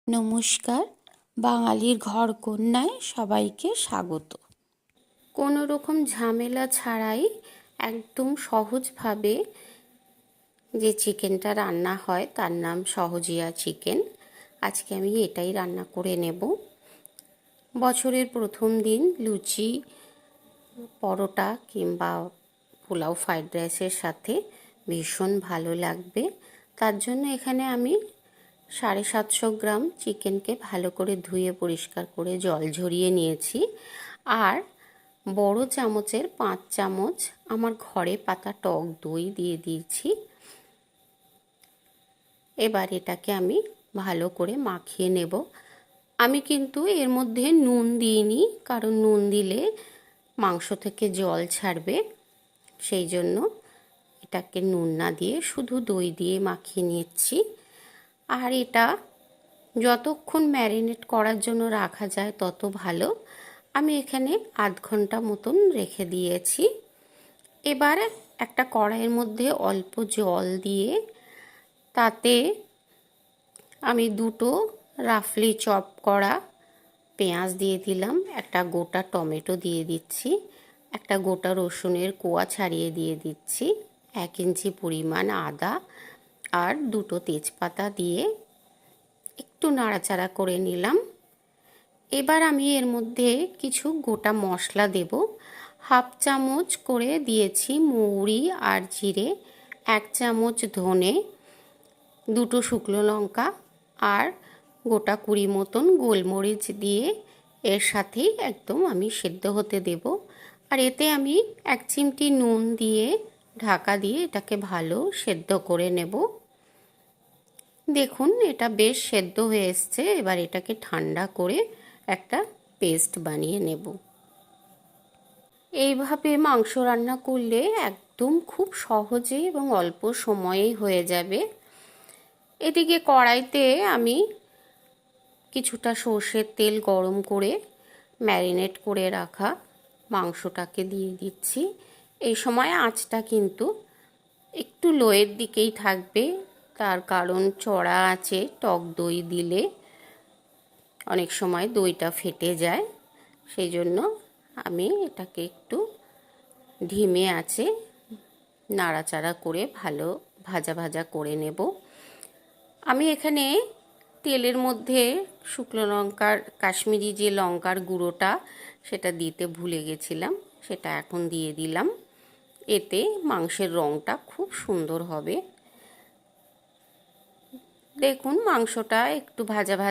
নমস্কার, বাঙালির ঘরকন্যায় সবাইকে স্বাগত। কোনো রকম ঝামেলা ছাড়াই একদম সহজভাবে যে চিকেনটা রান্না হয় তার নাম সহজিয়া চিকেন। আজকে আমি এটাই রান্না করে নেব। বছরের প্রথম দিন লুচি, পরোটা কিংবা পোলাও, ফ্রাইড রাইসের সাথে ভীষণ ভালো লাগবে। তার জন্য এখানে আমি 750 গ্রাম চিকেনকে ভালো করে ধুয়ে পরিষ্কার করে জল ঝরিয়ে নিয়েছি। আর বড় চামচের 5 চামচ আমার ঘরে পাতা টক দই দিয়ে দিয়েছি। এবার এটাকে আমি ভালো করে মাখিয়ে নেব। আমি কিন্তু এর মধ্যে নুন দিইনি, কারণ নুন দিলে মাংস থেকে জল ছাড়বে। সেই জন্য এটাকে নুন না দিয়ে শুধু দই দিয়ে মাখিয়ে নিচ্ছি। আর এটা যতক্ষণ ম্যারিনেট করার জন্য রাখা যায় তত ভালো। আমি এখানে আধ ঘন্টা মতন রেখে দিয়েছি। এবার একটা কড়াইয়ের মধ্যে অল্প জল দিয়ে তাতে আমি দুটো রাফলি চপ করা পেঁয়াজ দিয়ে দিলাম, একটা গোটা টমেটো দিয়ে দিচ্ছি, একটা গোটা রসুনের কোয়া ছাড়িয়ে দিয়ে দিচ্ছি, 1 ইঞ্চি পরিমাণ আদা আর দুটো তেজপাতা দিয়ে একটু নাড়াচাড়া করে নিলাম। এবার আমি এর মধ্যে কিছু গোটা মশলা দেব। 1/2 চামচ করে দিয়েছি মৌরি আর জিরে, 1 চামচ ধনে, দুটো শুকনো লঙ্কা আর গোটা 20 মতন গোলমরিচ দিয়ে এর সাথেই একদম আমি সেদ্ধ হতে দেব। আর এতে আমি 1 চিমটি নুন দিয়ে ঢাকা দিয়ে এটাকে ভালো সেদ্ধ করে নেব। দেখুন এটা বেশ সেদ্ধ হয়ে এসছে। এবার এটাকে ঠান্ডা করে একটা পেস্ট বানিয়ে নেব। এইভাবে মাংস রান্না করলে একদম খুব সহজে এবং অল্প সময়েই হয়ে যাবে। এদিকে কড়াইতে আমি কিছুটা সর্ষের তেল গরম করে ম্যারিনেট করে রাখা মাংসটাকে দিয়ে দিচ্ছি। এই সময় আঁচটা কিন্তু একটু লোয়ের দিকেই থাকবে, তার কারণ চড়া আঁচে টক দই দিলে অনেক সময় দইটা ফেটে যায়। সেই জন্য আমি এটাকে একটু ধিমে আঁচে নাড়াচাড়া করে ভালো ভাজা ভাজা করে নেব। আমি এখানে তেলের মধ্যে শুকনো লঙ্কার কাশ্মীরি যে লঙ্কার গুঁড়োটা সেটা দিতে ভুলে গেছিলাম, সেটা এখন দিয়ে দিলাম। এতে মাংসের রঙটা খুব সুন্দর হবে। দেখুন মাংসটা একটু ভাজা ভাজা